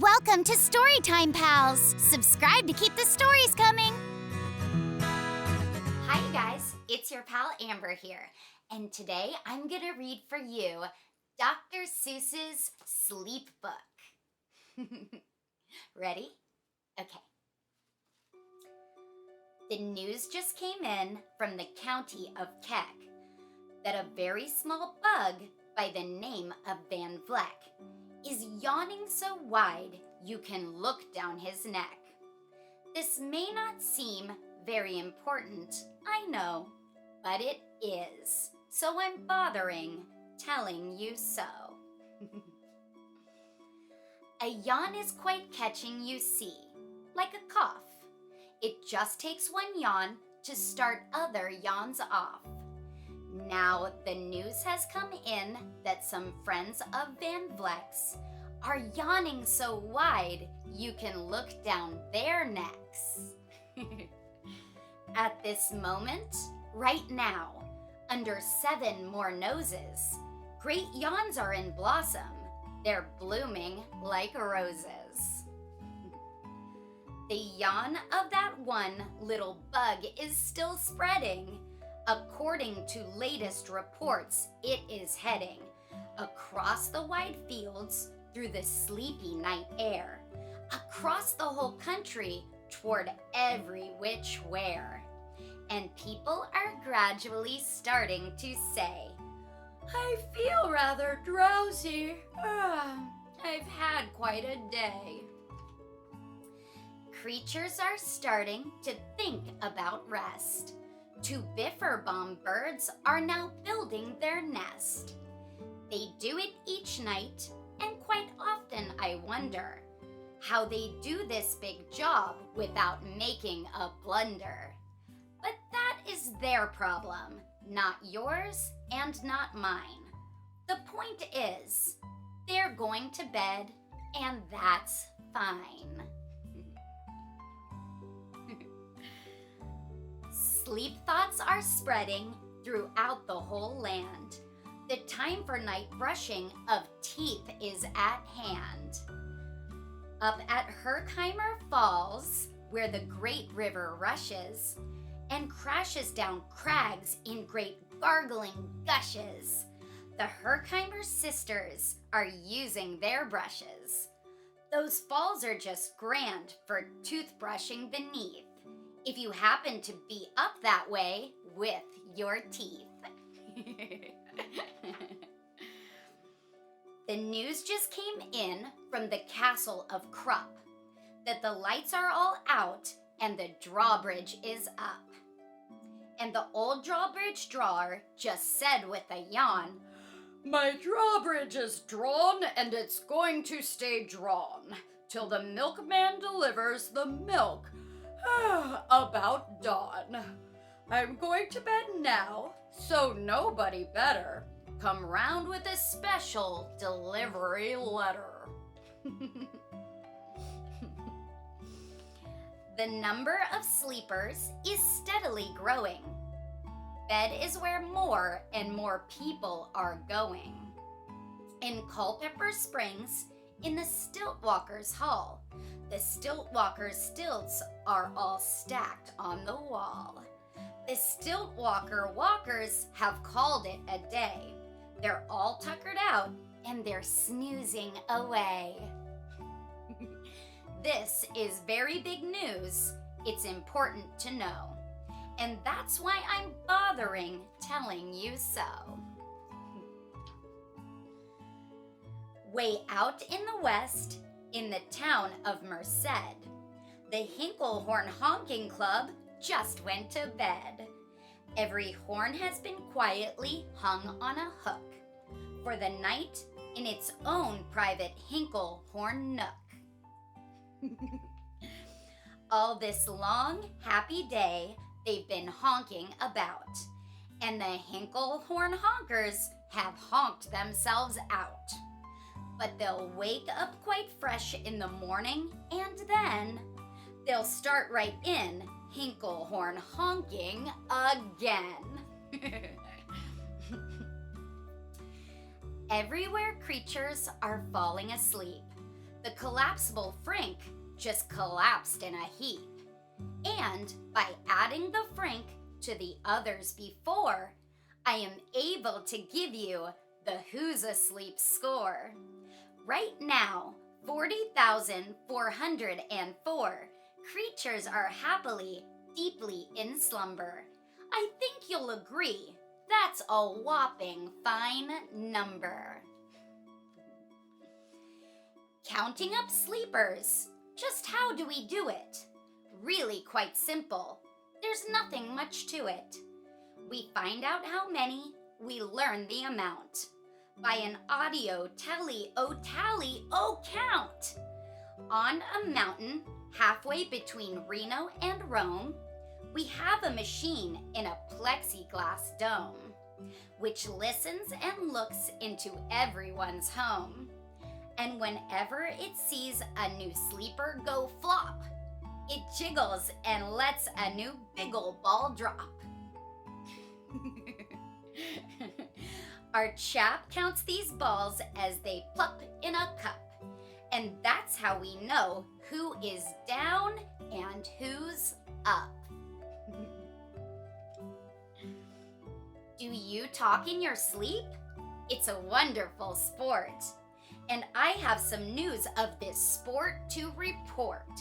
Welcome to Storytime, pals! Subscribe to keep the stories coming! Hi, you guys. It's your pal Amber here. And today I'm going to read for you Dr. Seuss's Sleep Book. Ready? Okay. The news just came in from the county of Keck that a very small bug by the name of Vleck is yawning so wide you can look down his neck. This may not seem very important, I know, but it is, so I'm bothering telling you so. A yawn is quite catching, you see, like a cough. It just takes one yawn to start other yawns off. Now the news has come in that some friends of Vleck's are yawning so wide you can look down their necks. At this moment, right now, under 7 more noses, great yawns are in blossom. They're blooming like roses. The yawn of that one little bug is still spreading. According to latest reports, it is heading across the wide fields through the sleepy night air, across the whole country toward every which where. And people are gradually starting to say, I feel rather drowsy. I've had quite a day. Creatures are starting to think about rest. 2 biffer-bomb birds are now building their nest. They do it each night, and quite often I wonder how they do this big job without making a blunder. But that is their problem, not yours and not mine. The point is, they're going to bed, and that's fine. Sleep thoughts are spreading throughout the whole land. The time for night brushing of teeth is at hand. Up at Herkheimer Falls, where the great river rushes and crashes down crags in great gargling gushes, the Herkheimer sisters are using their brushes. Those falls are just grand for toothbrushing beneath, if you happen to be up that way with your teeth. The news just came in from the castle of Krupp that the lights are all out and the drawbridge is up. And the old drawbridge drawer just said with a yawn, My drawbridge is drawn and it's going to stay drawn till the milkman delivers the milk about dawn. I'm going to bed now, so nobody better come round with a special delivery letter. The number of sleepers is steadily growing. Bed is where more and more people are going. In Culpeper Springs, in the Stiltwalkers' Hall, the Stiltwalkers' stilts are all stacked on the wall. The Stiltwalker walkers have called it a day. They're all tuckered out and they're snoozing away. This is very big news. It's important to know. And that's why I'm bothering telling you so. Way out in the west, in the town of Merced, the Hinklehorn Honking Club just went to bed. Every horn has been quietly hung on a hook for the night in its own private Hinklehorn nook. All this long, happy day, they've been honking about, and the Hinklehorn honkers have honked themselves out. But they'll wake up quite fresh in the morning, and then they'll start right in Hinklehorn honking again. Everywhere creatures are falling asleep. The the collapsible frink just collapsed in a heap. And by adding the frink to the others before, I am able to give you the Who's Asleep score. Right now, 40,404 creatures are happily, deeply in slumber. I think you'll agree, that's a whopping fine number. Counting up sleepers. Just how do we do it? Really quite simple. There's nothing much to it. We find out how many, we learn the amount. By an audio tally-o count. On a mountain halfway between Reno and Rome, we have a machine in a plexiglass dome, which listens and looks into everyone's home. And whenever it sees a new sleeper go flop, it jiggles and lets a new biggle ball drop. Our chap counts these balls as they plop in a cup, and that's how we know who is down and who's up. Do you talk in your sleep? It's a wonderful sport. And I have some news of this sport to report.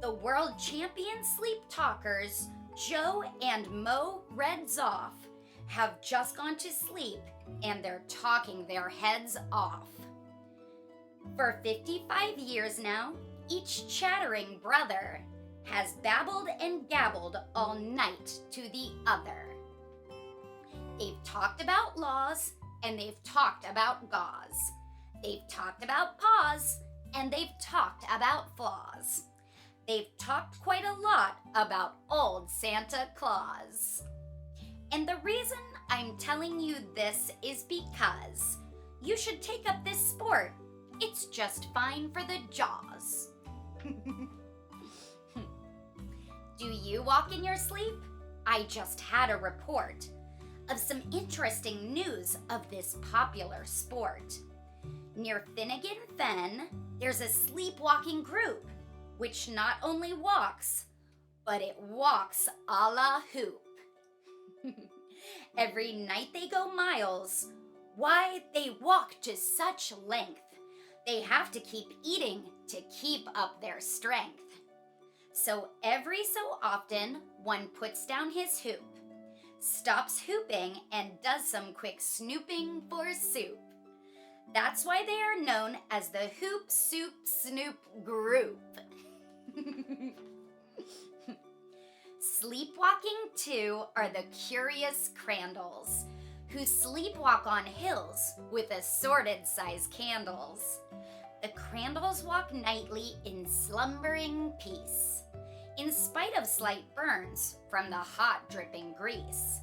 The world champion sleep talkers, Joe and Mo Redzoff, have just gone to sleep and they're talking their heads off. For 55 years now, each chattering brother has babbled and gabbled all night to the other. They've talked about laws and they've talked about gauze. They've talked about paws, and they've talked about flaws. They've talked quite a lot about old Santa Claus. And the reason I'm telling you this is because you should take up this sport. It's just fine for the jaws. Do you walk in your sleep? I just had a report of some interesting news of this popular sport. Near Finnegan Fen, there's a sleepwalking group, which not only walks, but it walks a la hoop. Every night they go miles. Why, they walk to such length. They have to keep eating to keep up their strength. So every so often, one puts down his hoop, stops hooping, and does some quick snooping for soup. That's why they are known as the Hoop Soup Snoop Group. Sleepwalking, too, are the curious crandalls, who sleepwalk on hills with assorted size candles. The crandalls walk nightly in slumbering peace, in spite of slight burns from the hot dripping grease.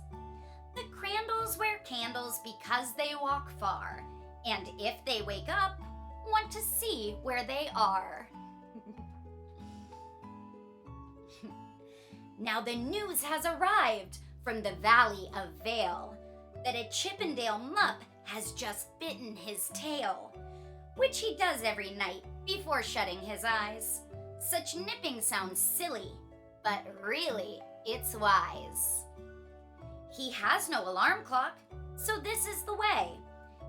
The crandalls wear candles because they walk far, and if they wake up, want to see where they are. Now the news has arrived from the Valley of Vale that a Chippendale mup has just bitten his tail, which he does every night before shutting his eyes. Such nipping sounds silly, but really, it's wise. He has no alarm clock, so this is the way.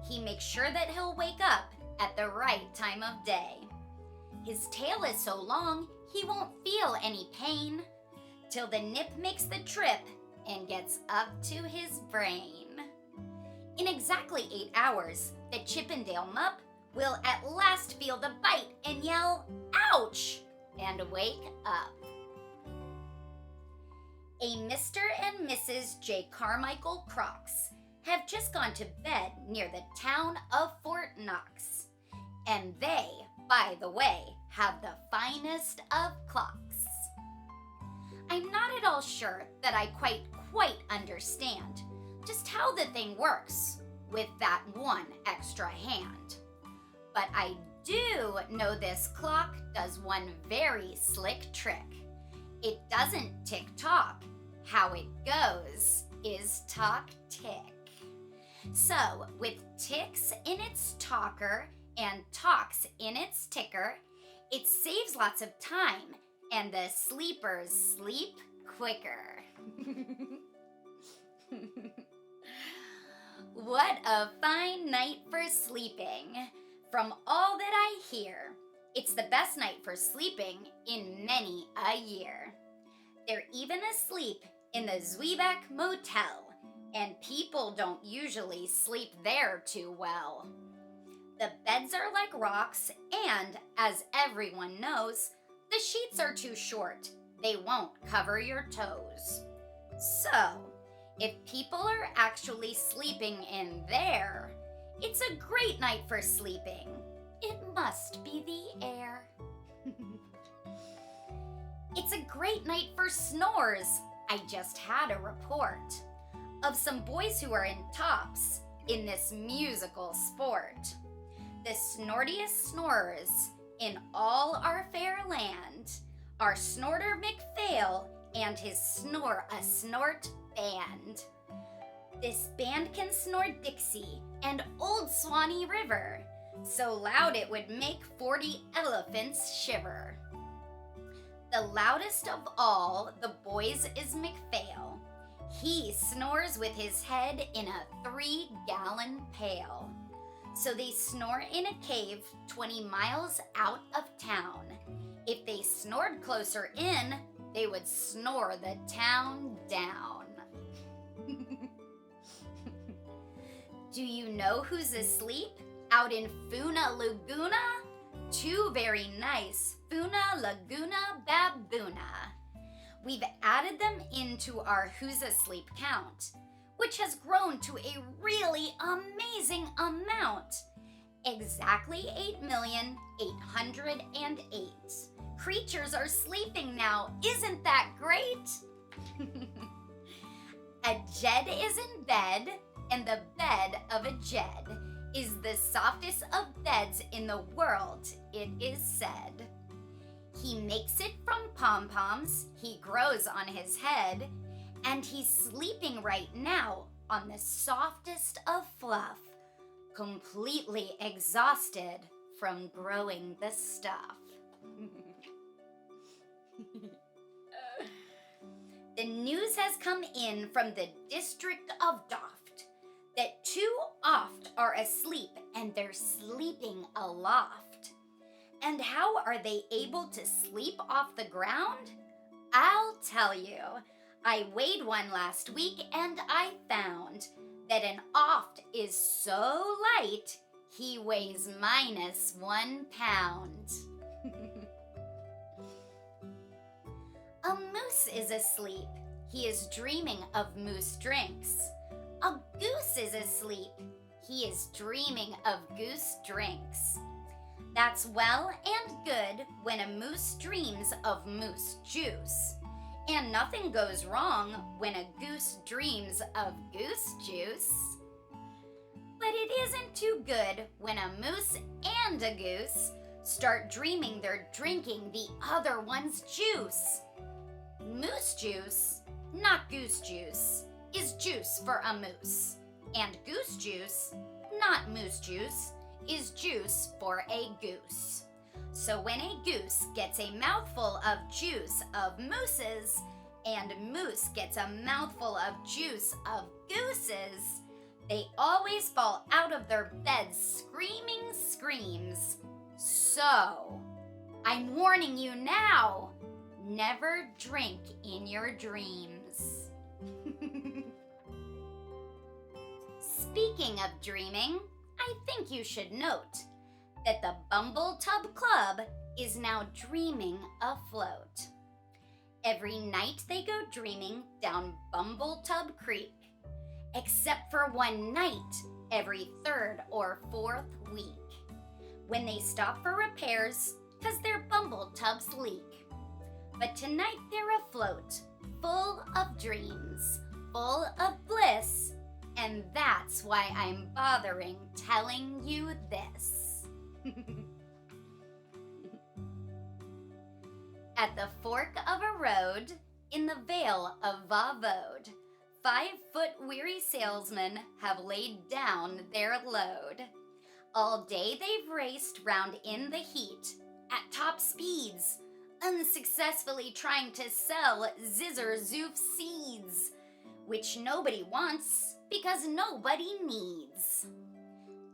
He makes sure that he'll wake up at the right time of day. His tail is so long, he won't feel any pain, till the nip makes the trip and gets up to his brain. In exactly 8 hours, the Chippendale mup will at last feel the bite and yell, "Ouch!" and wake up. A Mr. and Mrs. J. Carmichael Crocs have just gone to bed near the town of Fort Knox. And they, by the way, have the finest of clocks. I'm not at all sure that I quite understand just how the thing works with that one extra hand. But I do know this clock does one very slick trick. It doesn't tick-tock. How it goes is talk-tick. So, with ticks in its talker and talks in its ticker, it saves lots of time, and the sleepers sleep quicker. What a fine night for sleeping. From all that I hear, it's the best night for sleeping in many a year. They're even asleep in the Zwieback Motel, and people don't usually sleep there too well. The beds are like rocks, and as everyone knows, the sheets are too short. They won't cover your toes. So, if people are actually sleeping in there, it's a great night for sleeping. It must be the air. It's a great night for snores. I just had a report of some boys who are in tops in this musical sport. The snortiest snorers in all our fair land are Snorter McPhail and his Snore-a-Snort band. This band can snore Dixie and Old Swanee River, so loud it would make 40 elephants shiver. The loudest of all the boys is McPhail. He snores with his head in a 3-gallon pail. So they snore in a cave 20 miles out of town. If they snored closer in, they would snore the town down. Do you know who's asleep out in Funa Laguna? 2 very nice Funa Laguna baboona. We've added them into our Who's Asleep count, which has grown to a really amazing amount. Exactly 8,808,000 creatures are sleeping now. Isn't that great? A Jed is in bed, and the bed of a Jed is the softest of beds in the world, it is said. He makes it from pom-poms he grows on his head, and he's sleeping right now on the softest of fluff, completely exhausted from growing the stuff. The news has come in from the district of Doft that 2 oft are asleep, and they're sleeping aloft. And how are they able to sleep off the ground? I'll tell you. I weighed one last week, and I found that an oft is so light, he weighs -1 pound. A moose is asleep. He is dreaming of moose drinks. A goose is asleep. He is dreaming of goose drinks. That's well and good when a moose dreams of moose juice. And nothing goes wrong when a goose dreams of goose juice. But it isn't too good when a moose and a goose start dreaming they're drinking the other one's juice. Moose juice, not goose juice, is juice for a moose. And goose juice, not moose juice, is juice for a goose. So when a goose gets a mouthful of juice of mooses, and moose gets a mouthful of juice of gooses, they always fall out of their beds screaming screams. So, I'm warning you now, never drink in your dreams. Speaking of dreaming, I think you should note that the Bumble Tub Club is now dreaming afloat. Every night they go dreaming down Bumble Tub Creek, except for one night every 3rd or 4th week, when they stop for repairs because their Bumble tubs leak. But tonight they're afloat, full of dreams, full of bliss, and that's why I'm bothering telling you this. At the fork of a road, in the Vale of Vavode, 5-foot weary salesmen have laid down their load. All day they've raced round in the heat at top speeds, unsuccessfully trying to sell zzzzzzz, which nobody wants because nobody needs.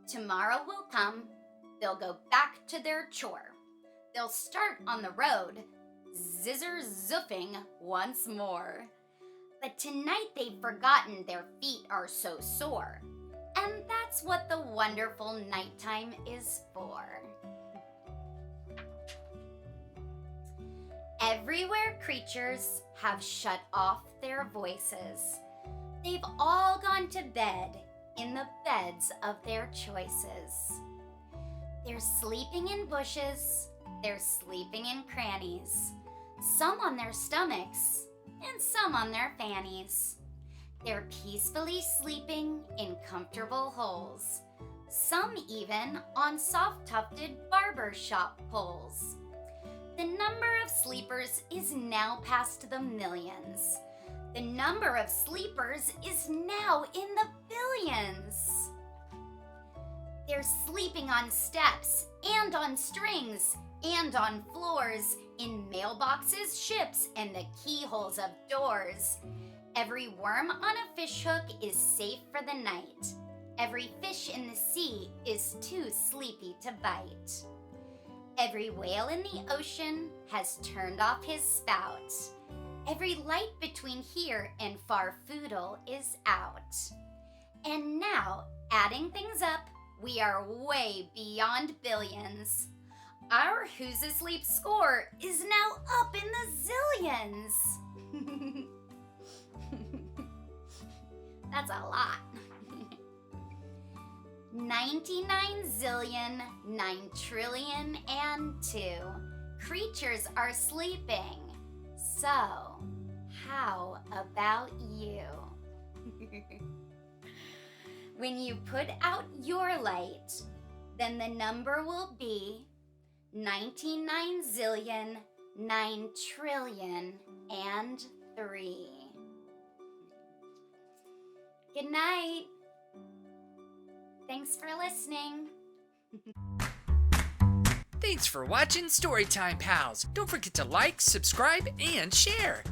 Tomorrow will come, they'll go back to their chore. They'll start on the road, zizzer-zoofing once more. But tonight they've forgotten their feet are so sore. And that's what the wonderful nighttime is for. Everywhere creatures have shut off their voices. They've all gone to bed in the beds of their choices. They're sleeping in bushes, they're sleeping in crannies, some on their stomachs and some on their fannies. They're peacefully sleeping in comfortable holes, some even on soft-tufted barber shop poles. The number of sleepers is now past the millions. The number of sleepers is now in the billions. They're sleeping on steps and on strings and on floors, in mailboxes, ships, and the keyholes of doors. Every worm on a fish hook is safe for the night. Every fish in the sea is too sleepy to bite. Every whale in the ocean has turned off his spout. Every light between here and Farfoodle is out. And now, adding things up, we are way beyond billions. Our Who's Asleep score is now up in the zillions. That's a lot. 99 zillion, 9 trillion, and 2 creatures are sleeping. So, how about you? When you put out your light, then the number will be 99 zillion, 9 trillion, and 3. Good night. Thanks for listening. Thanks for watching Storytime Pals. Don't forget to like, subscribe, and share.